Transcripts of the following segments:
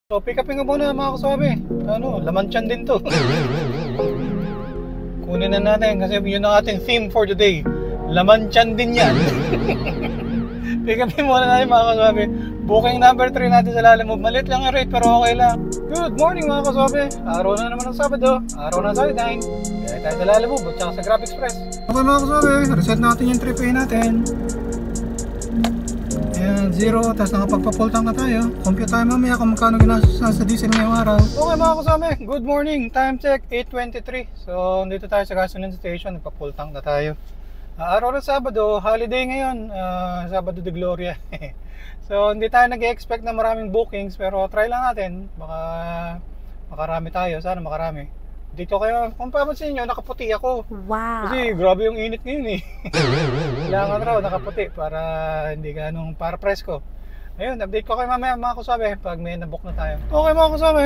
So pick upin ko muna mga kasabi. Laman tiyan din to. Kunin na natin kasi yun ang ating theme for today. Laman tiyan din yan. Pick upin muna natin mga kasabi. Booking number 3 natin sa Lalamove. Malit lang ang rate pero okay lang. Good morning mga kasabi. Araw na naman ng Sabado. Araw na tayo 9. Kaya tayo sa Lalamove at saka sa Grab Express. Okay mga kasabi. Reset natin yung trip pay natin. Ayan, 0, tapos nakapagpa-full tank na tayo. Compute tayo mamaya kung magkano ginastos sa diesel ngayong araw. Okay mga kasama, good morning. Time check, 8:23. So, dito tayo sa gasoline station. Nagpa-full tank na tayo. Araw na Sabado, holiday ngayon. Sabado de Gloria. So, hindi tayo nag-expect na maraming bookings. Pero try lang natin. Baka makarami tayo. Sana makarami. Dito kayo, kung papansin nyo, nakaputi ako. Wow! Kasi grabe yung init ngayon eh. Kailangan raw nakaputi para hindi ganong para presko. Ayun, update ko kayo mamaya mga kusabi pag may nabook na tayo. Okay mga kusabi,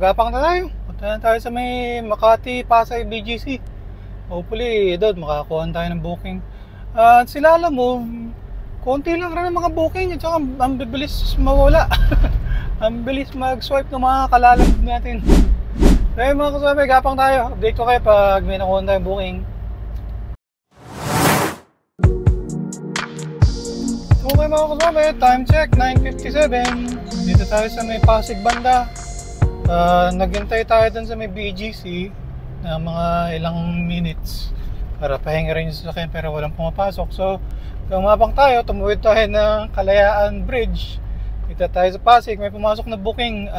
gapang na tayo. Punta na tayo sa may Makati, Pasay, BGC. Hopefully, doon makakuha tayo ng booking. Sila alam mo, konti lang rin ang mga booking at saka ang bibilis mawala. Ang bilis mag-swipe ng mga kalalag natin. Kaya mga kasabi, gapang tayo. Update ko kayo pag may nakuha tayong booking. Okay mga kasabi, time check, 9:57. Dito tayo sa may Pasig banda. Naghintay tayo dun sa may BGC na mga ilang minutes para pahinga rin yung sasakyan pero walang pumapasok. So, kumabang tayo, tumuwid tayo ng Kalayaan Bridge. Dito tayo sa Pasig, may pumasok na booking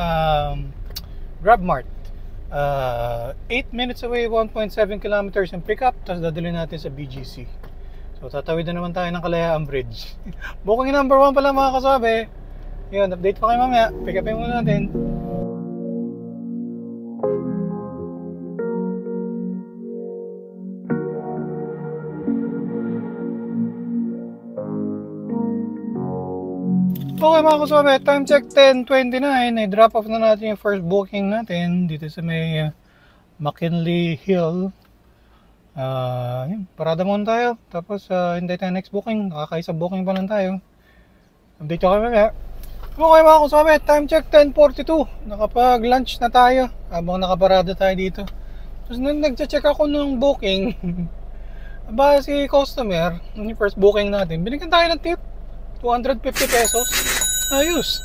GrabMart. 8 minutes away, 1.7 kilometers yung pick up, tapos dadalhin natin sa BGC. So tatawid na naman tayo ng Kalayaan Bridge. Booking number 1 pala mga kasabi. Yun, update ko kayo mamaya. Pick upin muna natin. Okay mga kasabi, time check 10:29. I-drop off na natin yung first booking natin dito sa may McKinley Hill. Parada muna tayo. Tapos hindi tayo next booking. Nakakaisa booking pa lang tayo. Update ko kayo mamaya. Okay mga kasabi, time check 10:42. Nakapag-lunch na tayo habang nakaparada tayo dito. Tapos nung nag-check ako ng booking, ba si customer, yung first booking natin, binigyan tayo ng tip. 250 pesos. Ayos.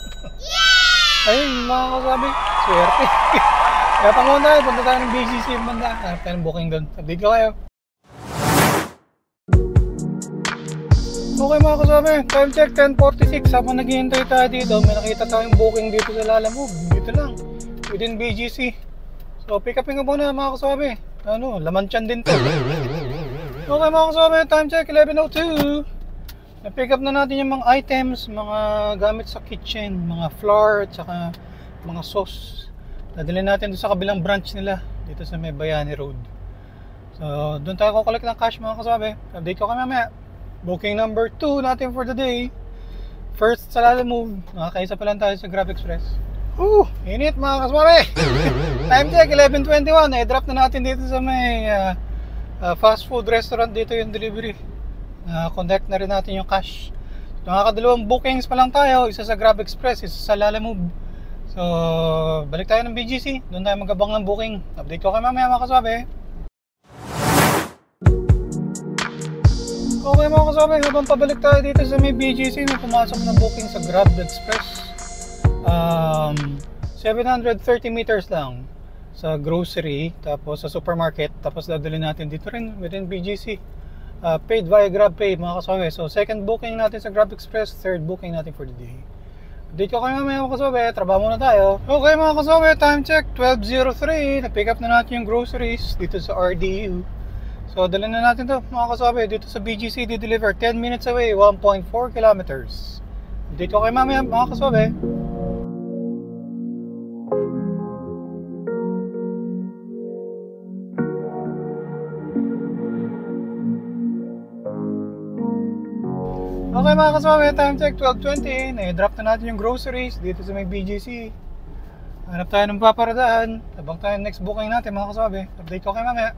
Ayun mga kasabi, swerte. Kaya pangunan tayo, punta tayo ng BGC banda. Hanap tayo ng booking doon. Update ko kayo. Okay mga kasabi, time check 10:46. Habang naghihintay tayo dito, may nakita tayong booking dito sa Lalamove. Dito lang, within BGC. So pick upin ko muna mga kasabi. Laman tiyan din to. Okay mga kasabi, time check 11:02. Na-pick up na natin yung mga items, mga gamit sa kitchen, mga flour, at saka mga sauce. Dadalhin natin doon sa kabilang branch nila, dito sa may Bayani Road. So, doon tayo kukolect ng cash mga kasabi. Update ko kami mamaya. Booking number 2 natin for the day. First sa Lalamove, nakakaisa pa lang tayo sa Grab Express. Init mga kasabi! Time check, 11:21. I-drop na natin dito sa may fast food restaurant dito yung delivery. Contact na rin natin yung cash. Nakakadalawang bookings pa lang tayo. Isa sa Grab Express, isa sa Lalamove. So balik tayo ng BGC. Doon tayo magabang ng booking. Update ko kayo mamaya mga kasabi. Okay mga kasabi, habang pabalik tayo dito sa may BGC, may pumasok na booking sa Grab Express. 730 meters lang sa grocery, tapos sa supermarket, tapos dadalhin natin dito rin within BGC. Paid via GrabPay mga kasabi. So second booking natin sa Grab Express, third booking natin for the day. Update ko kayo mamaya mga kasabi, trabaho muna tayo. Okay mga kasabi, time check 12:03. Na-pick up na natin yung groceries dito sa RDU. So dalhin na natin to mga kasabi dito sa BGC. Di-deliver 10 minutes away, 1.4 kilometers. Update ko kayo mamaya mga kasabi. Okay mga kasabi, time check 12:20. Na-drop na natin yung groceries dito sa may BGC. Hanap tayo ng paparadaan. Tabang tayo next booking natin mga kasabi. Update ko kayo mamaya.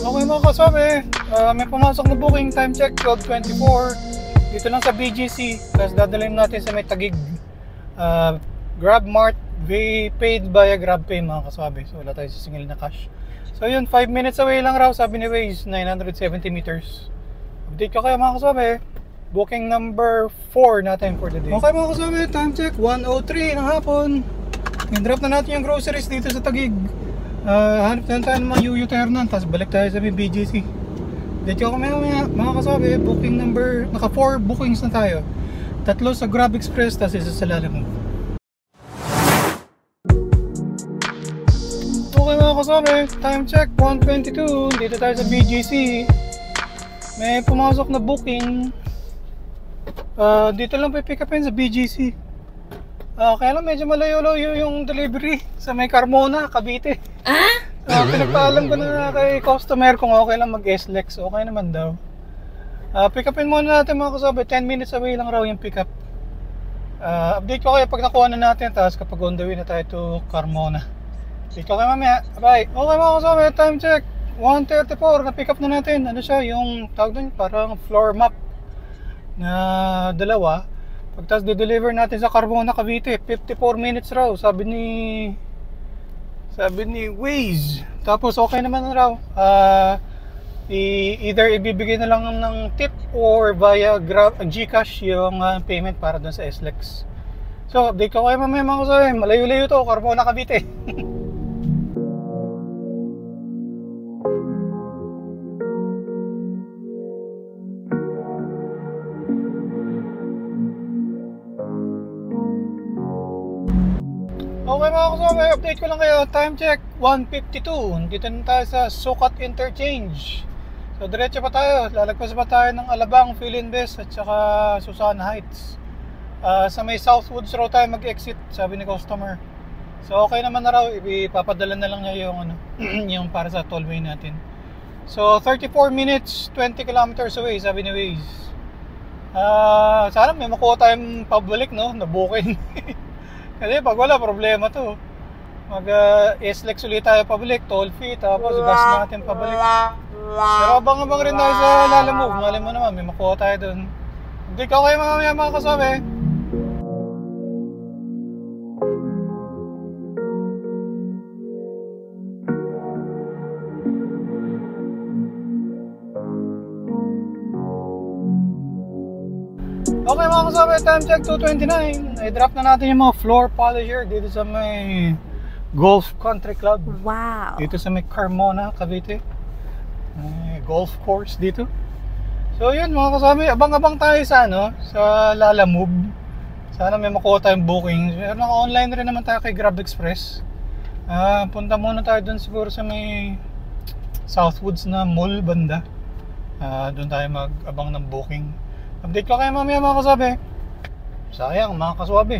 Okay mga kasabi, may pumasok na booking. Time check 12:24. Dito lang sa BGC. Tapos dadalhin natin sa may Taguig. Grab Mart. Paid via GrabPay mga kaswabe. So wala tayo sisingil na cash. So yun, 5 minutes away lang raw, sabi ni Waze, 970 meters. Update ko kayo mga kaswabe. Booking number 4 natin for the day. Okay mga kaswabe, time check 1:03 ng hapon. I-drop na natin yung groceries dito sa Taguig. Hanap na tayo ng mga U-turnan, tapos balik tayo sa BGC. Update ko kamaya mga kaswabe. Booking number, naka 4 bookings na tayo. 3 sa Grab Express, tapos isa sa Lalamove. Okay mga kaswabe, time check 1:22. Dito tayo sa BGC. May pumasok na booking. Dito lang pick upin sa BGC. Kaya lang medyo malayo-layo yung delivery sa may Carmona, Cavite. Pinagpaalam ko na kay customer kung okay lang mag-SLEX. Okay naman daw. Pick upin muna natin mga kaswabe. 10 minutes away lang raw yung pick up. Update ko kayo pag nakuha na natin. Tapos kapag on the way na tayo to Carmona. Dito kayo mamaya. Bye. Okay mga kasama, time check 1:34. Na-pick up na natin. Ano siya, yung tawag doon, parang floor map na dalawa. Pagtas di-deliver natin sa Carmona, Cavite, 54 minutes raw. Sabi ni Waze. Tapos okay naman raw. Either ibibigay na lang ng tip or via GCash yung payment para doon sa SLEX. So, update ko kayo mamaya mga kasama. Malayo-layo to, Carmona, Cavite. Okay mga kasama, update ko lang kayo. Time check 1:52. Dito na tayo sa Sukat Interchange. So diretso pa tayo. Lalagpas pa tayo ng Alabang, Philinvest at saka Susana Heights. Sa may Southwoods raw tayo mag-exit, sabi ni customer. So okay naman na raw. Ipapadala na lang niya yung yung para sa tollway natin. So 34 minutes 20 kilometers away, sabi ni Waze. Sana may makuha tayong pabalik, no? Na-booking. Kasi pag wala, problema to. Mag-SLEX ulit tayo pabalik, toll fee, tapos gas natin pabalik. Pero abang-abang rin tayo sa Lalamove. Malay mo naman, may makuha tayo dun. Hindi ka kayo mga kasabi. Okay mga kasama, time check 2:29. I-drop na natin yung mga floor polisher dito sa may Golf Country Club. Wow! Dito sa may Carmona, Cavite. Golf course dito. So yun mga kasama, abang-abang tayo sa sa Lalamove. Sana may makuha tayong booking. Pero naka-online rin naman tayo kay Grab Express. Punta muna tayo dun siguro sa may Southwoods na mall banda. Doon tayo mag-abang ng booking. Update ko kayo mamaya mga kasabi. Sayang mga kaswabe.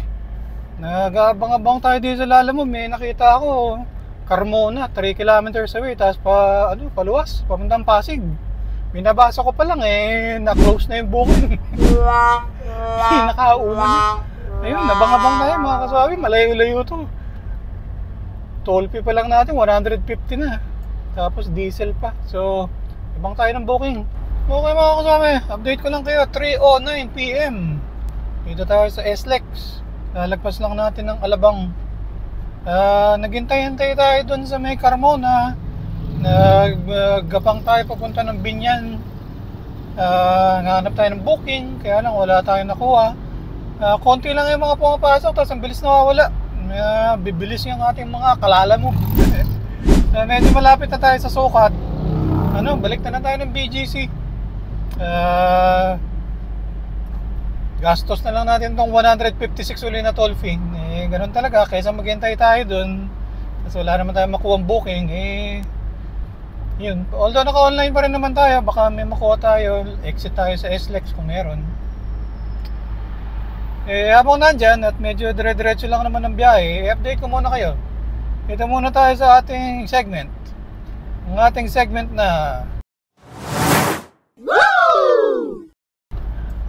Nag-abang-abang tayo dito sa Lalamove. May nakita ako Carmona, 3 kilometers away. Tapos paluwas, papuntang Pasig. Binabasa ko pa lang na-close na yung booking. Nakauna na. Ayun, nabang-abang tayo mga kaswabe. Malayo-layo to. Toll fee pa lang natin, 150 na. Tapos diesel pa. So, abang tayo ng booking. Okay mga kasama, update ko lang kayo. 3:09 PM dito tayo sa SLEX. Lalagpas lang natin ng Alabang. Naghintay-hintay tayo dun sa may Carmona. Naggapang tayo papunta ng Binyan. Nahanap tayo ng booking, kaya lang wala tayong nakuha. Konti lang yung mga pumapasok, tapos ang bilis nawawala. Bibilis yung ating mga kalala mo. Medyo malapit na tayo sa Sukat. Balik na tayo ng BGC. Gastos na lang natin tong 156 uli na toll fee. Ganun talaga, kaysa maghintay tayo dun kasi wala naman tayong makuha ang booking. Yun, although naka-online pa rin naman tayo, baka may makuha tayo, exit tayo sa SLEX kung meron. Habang nandyan at medyo dire-diretso lang naman ang biyahe, update ko muna kayo. Ito muna tayo sa ating segment. Ang ating segment na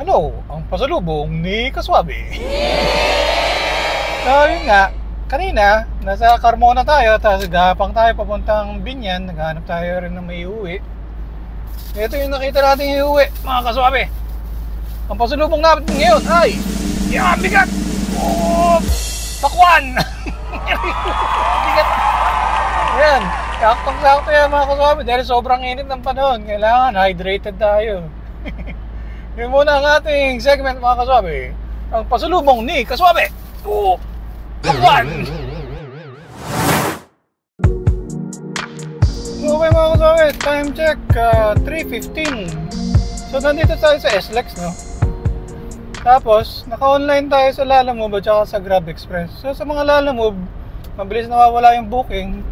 ano ang pasalubong ni Kaswabe? So yun nga, kanina nasa Carmona tayo, tapos gapang tayo papuntang Binyan, naghanap tayo rin ng may iuwi. Ito yung nakita natin iuwi mga Kaswabe. Ang pasalubong natin ngayon ay yan, bigat! Oh, pakwan! Bigat! Ayan, saktong-sakto yan mga kaswabe dahil sobrang init ng panahon. Kailangan hydrated tayo. Yun muna ang ating segment mga kaswabe. Ang pasalubong ni kaswabe. Oh, pakwan! Okay mga kaswabe, time check 3:15. So nandito tayo sa SLEX, no? Tapos naka-online tayo sa Lalamove at saka sa Grab Express. So sa mga Lalamove, mabilis nawawala yung booking.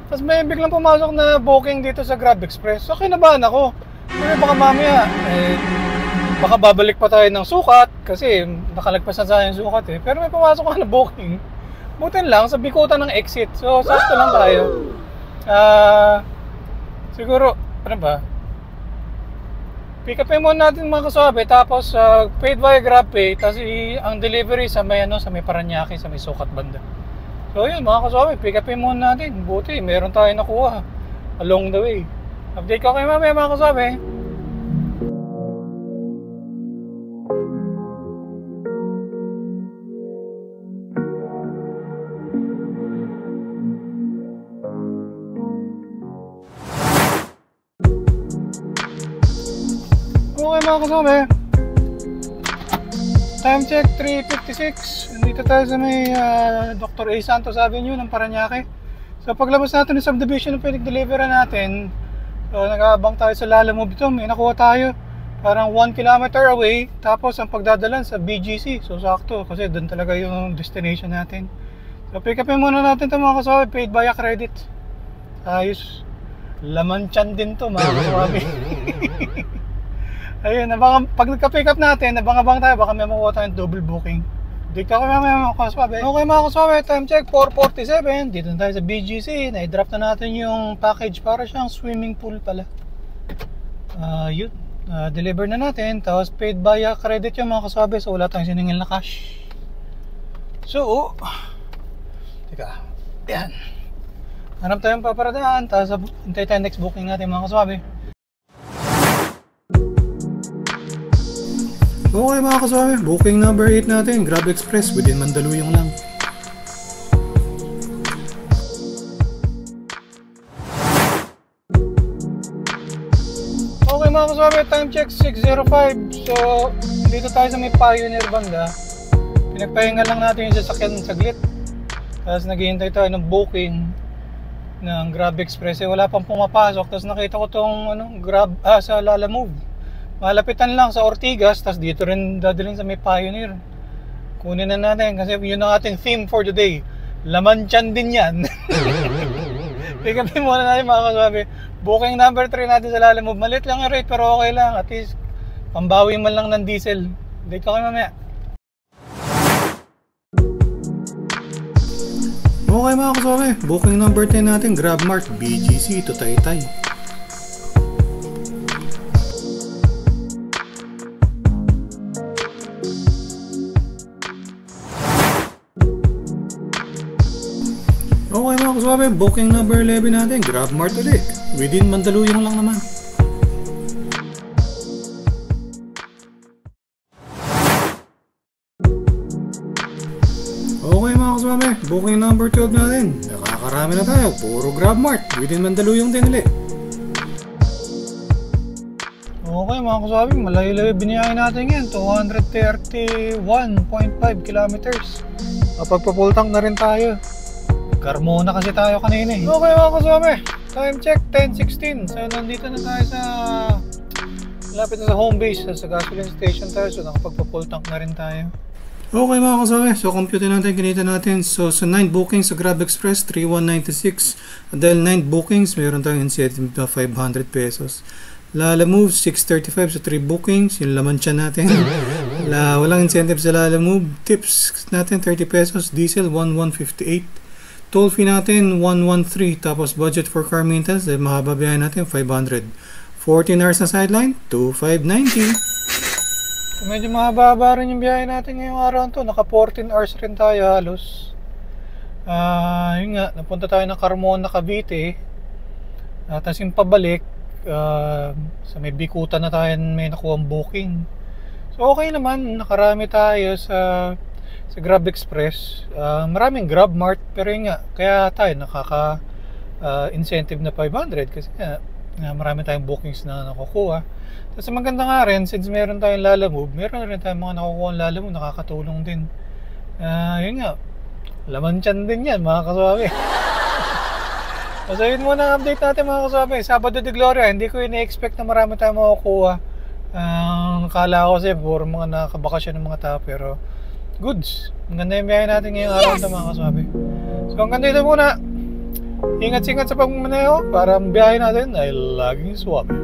Tapos may biglang pumasok na booking dito sa Grab Express. So kinabahan ako. Kasi baka mamaya baka babalik pa tayo ng sukat kasi nakalagpas na sa yung sukat eh. Pero may pumasok ka na booking. Butin lang sa bikutan ng exit. So sakto lang tayo. Siguro ano ba? Pick upin muna natin mga kaswabe, tapos paid via GrabPay, tapos ang delivery sa may sa may Paranaque, sa may sukat banda. So yun mga kaswabe, pick upin muna natin. Buti meron tayo nakuha along the way. Update ko kayo mamaya mga kaswabe. Okay mga kaswabe, time check 3:56. Nandito tayo sa may Dr. A. Santos Avenue ng Paranaque. So paglabas natin ng subdivision ng pinag-deliver natin, so nag-aabang tayo sa Lalamove ito. May nakuha tayo parang 1 kilometer away. Tapos ang pagdadalan sa BGC. So sakto kasi doon talaga yung destination natin. So pick upin muna natin ito mga kaswabe, paid via credit. Ayos, laman tiyan din to mga kaswabe. Ayun, pag nagka-pick up natin, nabang-abang tayo, baka may makuha tayong double booking. Dito ako mga kaswabe. Okay mga kaswabe, time check 4:47. Dito na tayo sa BGC. Na-drop na natin yung package para siyang swimming pool pala. Yun, deliver na natin. Tapos paid via credit yung mga kaswabe. So wala tayong siningil na cash. So, teka, yan. Hanap tayong paparadaan. Tapos hintay tayo next booking natin mga kaswabe. Okay mga kaswabe, booking number 8 natin, Grab Express, within Mandaluyong lang. Okay mga kaswabe, time check 6:05. So, dito tayo sa may Pioneer banda. Pinagpahinga lang natin yung sasakyan saglit. Tapos naghihintay tayo ng booking ng Grab Express. Wala pang pumapasok. Tapos nakita ko tong Grab sa Lalamove. Malapitan lang sa Ortigas, tapos dito rin dadalhin sa may Pioneer. Kunin na natin kasi yun ang ating theme for today. Laman tiyan din yan. Pick upin muna natin mga kaswabe. Booking number 3 natin sa Lalamove. Malit lang yung rate pero okay lang. At least pambawi man lang ng diesel. Date ko kayo mamaya. Okay mga kaswabe, booking number 10 natin, GrabMart BGC to Taytay. Okay mga kaswabe, booking number 11 natin, GrabMart ulit. Within Mandaluyong lang naman. Okay mga kaswabe, booking number 12 natin. Nakakarami na tayo, puro GrabMart. Within Mandaluyong din ulit. Okay mga kaswabe, malayo-layo biniyahin natin yan. 231.5 kilometers. Kapag pa-full tank na rin tayo. Carmona kasi tayo kanina eh. Okay mga kaswabe, time check 10:16. So nandito na tayo sa malapit na sa home base, sa gasoline station tayo. So nakapagpa-full tank na rin tayo. Okay mga kaswabe, so compute natin, kinita natin. So sa 9 bookings sa Grab Express, 3,196. At dahil 9 bookings, meron tayong incentive na 500 pesos. Lalamove 635 sa 3 bookings, yung laman tiyan natin. Walang incentive sa Lalamove. Tips natin 30 pesos, diesel 1,158. Toll fee natin 113, tapos budget for car maintenance dahil mahaba biyahe natin 500. 14 hours na sideline, 2,590. Medyo mahaba rin yung biyahe natin ngayong araw to. Naka 14 hours rin tayo halos. Yun nga, napunta tayo ng Carmona, Cavite. Tapos yung pabalik, sa may Bikutan na tayo may nakuha ang booking. So okay naman, nakarami tayo sa Grab Express. Maraming Grab Mart, pero yun nga, kaya tayo nakaka incentive na 500 kasi nga marami tayong bookings na nakukuha. Tapos maganda nga rin, since meron tayong Lalamove, meron rin tayong mga nakukuha ng Lalamove, nakakatulong din. Yun nga, laman tiyan din yan mga kaswabe. So yun muna ang update natin mga kaswabe. Sabado de Gloria, hindi ko ina-expect na marami tayong makukuha. Akala ko kasi puro mga nakabakasyon ng mga tao, pero goods. Ang ganda yung biyahe natin ngayong araw na mga kaswabe. So ang ganda ito muna. Ingat-ingat sa pagmamaneho para ang biyahe natin ay laging swabe.